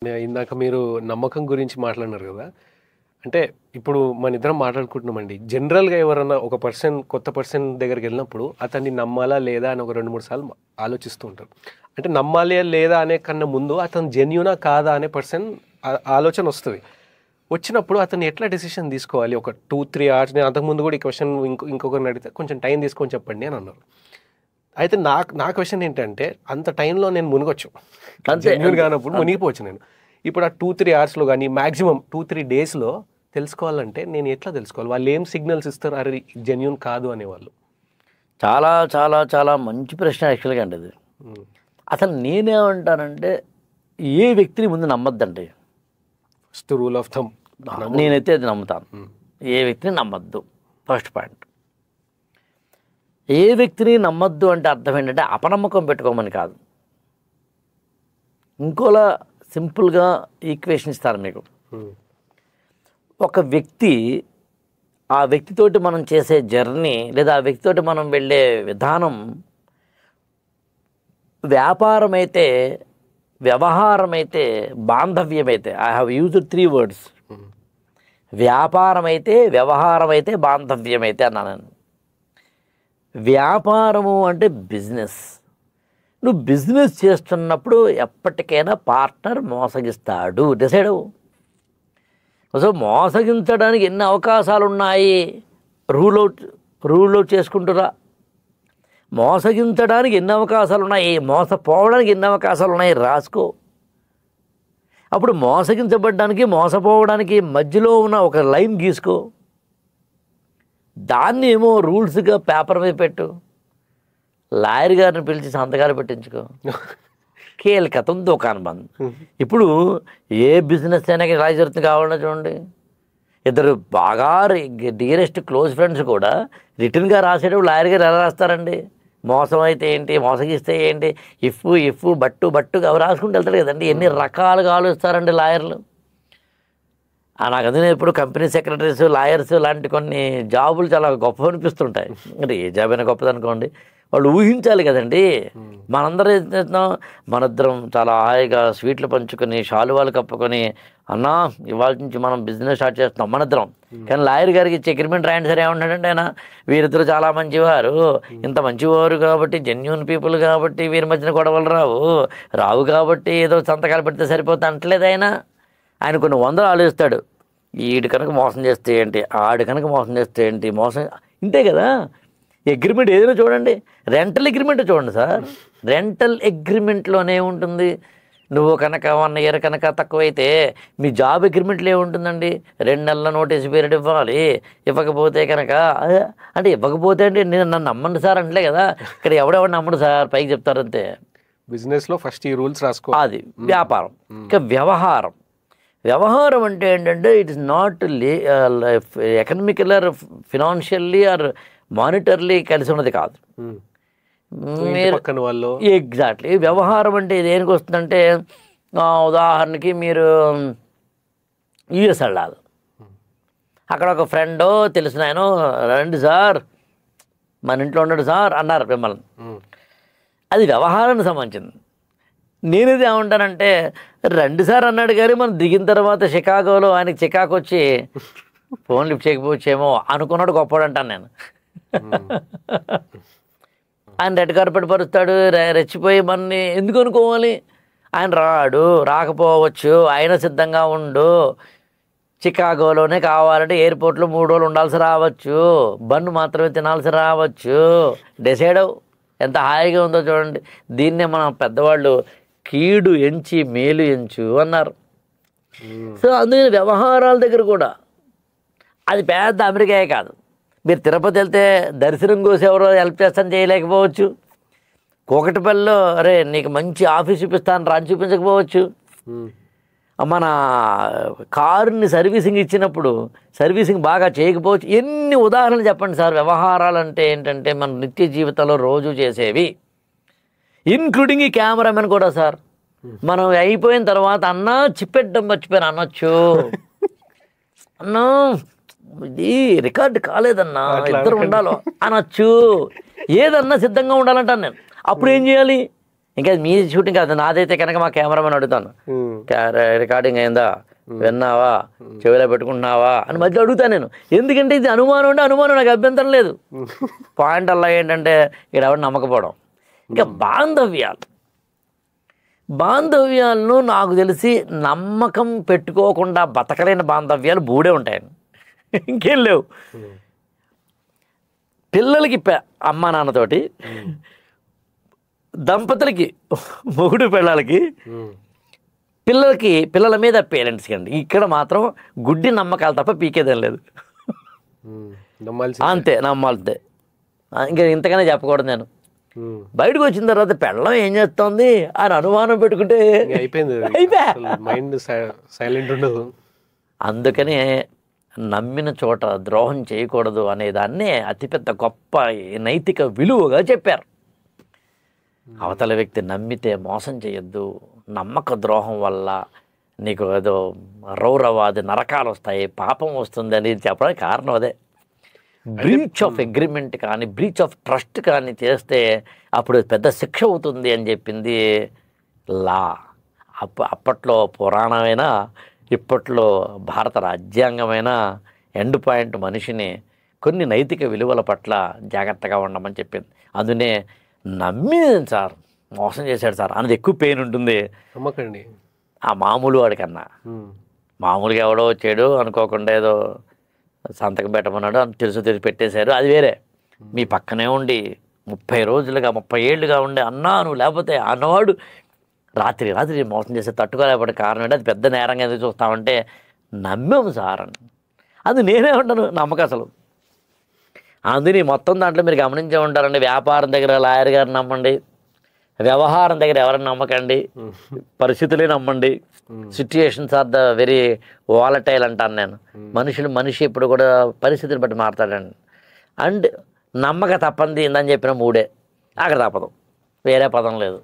ఇందాక మీరు నమ్మకం గురించి మాట్లాడినారు కదా. అంటే ఇప్పుడు మన ఇద్దరం మాట్లాడుకుంటున్నామండి. జనరల్‌గా ఎవరన్నా ఒక కొత్త పర్సన్ దగ్గరికి వెళ్ళినప్పుడు అతన్ని నమ్మాలా లేదా అని ఒక 2, 3 సార్లు ఆలోచిస్తూ ఉంటారు. అంటే నమ్మాలా లేదా అనే కన్నా ముందు అతను జెన్యూనా కాదా అనే ఆలోచన వస్తది. వచ్చినప్పుడు అతను ఎట్లా డెసిషన్ తీసుకోవాలి? ఒక 2, 3 అవర్స్ నేను అంతకుముందు కూడా ఈ క్వెషన్ ఇంకొకరిని అడిగితే కొంచెం టైం తీసుకొని చెప్పండి అని అన్నారు. అయితే నా క్వెషన్ ఏంటంటే అంత టైంలో నేను మునగొచ్చు. జెన్యూన్ కానప్పుడు మునిగిపోవచ్చు నేను. ఇప్పుడు ఆ 2, 3 అవర్స్‌లో కానీ మ్యాక్సిమం 2, 3 డేస్‌లో తెలుసుకోవాలంటే నేను ఎట్లా తెలుసుకోవాలి? వాళ్ళు ఏం సిగ్నల్స్ ఇస్తారు అరే జెన్యూన్ కాదు అనేవాళ్ళు? చాలా చాలా చాలా మంచి ప్రశ్న యాక్చువల్గా అండి అది. అసలు నేనేమంటానంటే ఏ వ్యక్తిని ముందు నమ్మొద్దండి. ఫస్ట్ రూల్ ఆఫ్ థంబ్ నేనైతే అది నమ్ముతాను. ఏ వ్యక్తిని నమ్మొద్దు ఫస్ట్ పాయింట్. ఏ వ్యక్తిని నమ్మొద్దు అంటే అర్థం ఏంటంటే అపనమ్మకం పెట్టుకోమని కాదు. ఇంకోలా సింపుల్గా ఈక్వేషన్ ఇస్తారు మీకు. ఒక వ్యక్తి ఆ వ్యక్తితోటి మనం చేసే జర్నీ లేదా ఆ వ్యక్తితోటి మనం వెళ్ళే విధానం వ్యాపారం అయితే, వ్యవహారం అయితే, బాంధవ్యమైతే, ఐ హ్యావ్ యూజ్డ్ 3 words. వ్యాపారం అయితే, వ్యవహారం అయితే, బాంధవ్యమైతే అన్నాను. వ్యాపారము అంటే బిజినెస్. నువ్వు బిజినెస్ చేస్తున్నప్పుడు ఎప్పటికైనా పార్ట్నర్ మోసగిస్తాడు. డిసైడ్ అవ్వు. సో మోసగించడానికి ఎన్ని అవకాశాలు ఉన్నాయి రూల్ అవుట్ చేసుకుంటురా. మోసగించడానికి ఎన్ని అవకాశాలు ఉన్నాయి, మోసపోవడానికి ఎన్ని అవకాశాలు ఉన్నాయి రాసుకో. అప్పుడు మోసగించబడ్డానికి మోసపోవడానికి మధ్యలో ఉన్న ఒక లైన్ గీసుకో. దాన్ని ఏమో రూల్స్గా పేపర్ మీద పెట్టు. లాయర్ గారిని పిలిచి సంతకాలు పెట్టించుకో. కేల్కతం దుకాణం బంద్. ఇప్పుడు ఏ బిజినెస్ అయినా ఇలా జరుగుతుంది కావాలన్నా చూడండి. ఇద్దరు బాగా డియరెస్ట్ క్లోజ్ ఫ్రెండ్స్ కూడా రిటర్న్గా రాసేటప్పుడు లాయర్ గారు ఎలా రాస్తారండి? మోసం అయితే ఏంటి, మోసగిస్తే ఏంటి, ఇఫ్ బట్టు అవి రాసుకుంటూ వెళ్తారు కదండి. ఎన్ని రకాలుగా ఆలోచిస్తారండి లాయర్లు. నాకు అదే ఇప్పుడు కంపెనీ సెక్రటరీస్, లాయర్స్ లాంటి కొన్ని జాబులు చాలా గొప్ప అనిపిస్తుంటాయి. అంటే ఏ జాబ్ అయినా గొప్పదనుకోండి, వాళ్ళు ఊహించాలి కదండి. మనందరం ఏం చేస్తున్నాం, మనిద్దరం చాలా హాయిగా స్వీట్లు పంచుకొని శాలువాలు కప్పుకొని అన్నా ఇవాళ నుంచి మనం బిజినెస్ స్టార్ట్ చేస్తున్నాం మనిద్దరం. కానీ లాయర్ గారికి ఇచ్చే అగ్రిమెంట్ రాయండి సరే ఏమంటాడంటే ఆయన వీరిద్దరు చాలా మంచివారు, ఇంత మంచివారు కాబట్టి, జెన్యూన్ పీపుల్ కాబట్టి వీరి మధ్యన గొడవలు రావు కాబట్టి ఏదో సంతకాలు పెడితే సరిపోతుంది అంటలేదు ఆయన కొన్ని వందలు ఆలోచిస్తాడు. ఈడు కనుక మోసం చేస్తే ఏంటి, ఆడు కనుక మోసం చేస్తే ఏంటి, ఇంతే కదా. అగ్రిమెంట్ ఏదైనా చూడండి, రెంటల్ అగ్రిమెంట్ చూడండి సార్. రెంటల్ అగ్రిమెంట్లోనే ఉంటుంది, నువ్వు కనుక 1 year కనుక తక్కువైతే మీ జాబ్ అగ్రిమెంట్లో ఏముంటుందండి, 2 నెలల నోటీస్ పీరియడ్ ఇవ్వాలి. ఇవ్వకపోతే కనుక అంటే ఇవ్వకపోతే అంటే నేను నన్ను నమ్మండి సార్ అంటలే కదా. ఇక్కడ ఎవడెవడు నమ్మడు సార్, పైకి చెప్తారంతే. బిజినెస్లో ఫస్ట్ ఈ రూల్స్ రాసుకో. అది వ్యాపారం. ఇంకా వ్యవహారం అంటే ఏంటంటే it is not economical or financially or monetarily కలిసి ఉన్నది కాదు. ఎగ్జాక్ట్లీ. వ్యవహారం అంటే దేనికి వస్తుందంటే ఉదాహరణకి మీరు యుఎస్ వెళ్ళాలి, అక్కడ ఒక ఫ్రెండో తెలిసిన ఆయన రండి సార్ మన ఇంట్లో ఉన్నాడు సార్ అన్నారు మిమ్మల్ని. అది వ్యవహారానికి సంబంధించింది. నేనేది ఏమంటానంటే రండి సార్ అన్నాడు కానీ మనం దిగిన తర్వాత షికాగోలో ఆయనకి చికాకు వచ్చి ఫోన్ లిఫ్ట్ చేయకపోవచ్చేమో అనుకున్నాడు గొప్పవాడు అంటాను నేను. ఆయన రెడ్ కార్పెట్ పరుస్తాడు, రెచ్చిపోయి మనని ఎందుకు అనుకోవాలి. ఆయన రాకపోవచ్చు, ఆయన సిద్ధంగా ఉండు. చికాగోలోనే కావాలంటే ఎయిర్పోర్ట్లో 3 రోజులు ఉండాల్సి రావచ్చు, బన్ను మాత్రమే తినాల్సి రావచ్చు. డిసైడ్ అవ్వు. ఎంత హాయిగా ఉందో చూడండి. దీన్నే మన పెద్దవాళ్ళు కీడు ఎంచి మేలు ఎంచు అన్నారు. సో అందుకని వ్యవహారాల దగ్గర కూడా అది పెద్ద అమెరికాయే కాదు. మీరు తిరుపతి వెళ్తే దర్శనం కోసం ఎవరో హెల్ప్ చేస్తాను చేయలేకపోవచ్చు. కూకటిపల్లిలో అరే నీకు మంచి ఆఫీస్ చూపిస్తాను రాని చూపించకపోవచ్చు. మన కారుని సర్వీసింగ్ ఇచ్చినప్పుడు సర్వీసింగ్ బాగా చేయకపోవచ్చు. ఎన్ని ఉదాహరణలు చెప్పండి సార్. వ్యవహారాలు అంటే ఏంటంటే మన నిత్య జీవితంలో రోజు చేసేవి, ఇన్క్లూడింగ్ ఈ కెమెరామెన్ కూడా సార్. మనం అయిపోయిన తర్వాత అన్నా చిప్పెట్టడం మర్చిపోయాను అనొచ్చు, అన్నా ఇది రికార్డు కాలేదన్నా ఇద్దరు ఉండాలో అనొచ్చు. ఏదన్నా సిద్ధంగా ఉండాలంటాను నేను. అప్పుడు ఏం చేయాలి, ఇంకా మీ షూటింగ్ కాదు, నాదైతే కనుక మా కెమెరామెన్ అడుగుతాను, రికార్డింగ్ అయిందా, విన్నావా, చెవిలో పెట్టుకుంటున్నావా అని మధ్యలో అడుగుతాను నేను. ఎందుకంటే ఇది అనుమానం ఉంటే అనుమానం, నాకు అభ్యంతరం లేదు. పాయింట్ అలా ఏంటంటే ఇక్కడ ఎవరు నమ్మకపోవడం. ఇంకా బాంధవ్యాలను నాకు తెలిసి నమ్మకం పెట్టుకోకుండా బతకలేని బాంధవ్యాలు బూడే ఉంటాయని, ఇంకేం లేవు. పిల్లలకి అమ్మ నాన్నతోటి, దంపతులకి మొగుడు పిల్లలకి, పిల్లల మీద పేరెంట్స్కి అండి. ఇక్కడ మాత్రం గుడ్డి నమ్మకాలు తప్ప పీకేదేం లేదు. అంతే, నమ్మాలితే. ఇంకా ఇంతగానే చెప్పకూడదు. నేను బయటకు వచ్చిన తర్వాత పెళ్ళం ఏం చేస్తోంది అని అనుమానం పెట్టుకుంటే అందుకనే నమ్మిన చోట ద్రోహం చేయకూడదు అనేదాన్నే అతిపెద్ద గొప్ప నైతిక విలువగా చెప్పారు. అవతల వ్యక్తి నమ్మితే మోసం చేయొద్దు, నమ్మక ద్రోహం వల్ల నీకు ఏదో రౌరవాది నరకాలు వస్తాయి, పాపం వస్తుంది అని చెప్పడానికి కారణం అదే. బ్రీచ్ ఆఫ్ అగ్రిమెంట్ కానీ బ్రీచ్ ఆఫ్ ట్రస్ట్ కానీ చేస్తే అప్పుడు పెద్ద శిక్ష అవుతుంది అని చెప్పింది లా. అప్పట్లో పురాణమైనా ఇప్పట్లో భారత రాజ్యాంగమైనా ఎండ్ పాయింట్ మనిషిని కొన్ని నైతిక విలువల పట్ల జాగ్రత్తగా ఉండమని చెప్పింది. అందునే నమ్మి సార్ మోసం చేశాడు సార్ అనేది ఎక్కువ పెయిన్ ఉంటుంది నమ్మకండి. ఆ మామూలు వాడికన్నా. మామూలుగా ఎవడో వచ్చాడు అనుకోకుండా ఏదో సంతకం పెట్టమన్నాడు అని తెలిసి పెట్టేశారు, అది వేరే. మీ పక్కనే ఉండి 30 రోజులుగా 30 ఏళ్ళుగా ఉండే అన్నాను, లేకపోతే అన్నవాడు రాత్రి మోసం చేస్తే తట్టుకోలేకపోతే కారణం ఏంటి, అది పెద్ద నేరంగా ఎందుకు చూస్తామంటే నమ్మాము సార్ అని. అది నేనే ఉంటాను నమ్మకం అసలు. అందుని మొత్తం దాంట్లో మీరు గమనించే ఉంటారండి, వ్యాపారం దగ్గర లాయర్ గారిని నమ్మండి, వ్యవహారం దగ్గర ఎవరిని నమ్మకండి, పరిస్థితులే నమ్మండి. Situations are the very volatile అంటాను నేను. మనిషి ఇప్పుడు కూడా పరిస్థితిని బట్టి మారుతాడండి. అండ్ నమ్మక తప్పంది ఇందని చెప్పిన 3 అక్కడ తప్పదు, వేరే పదం లేదు.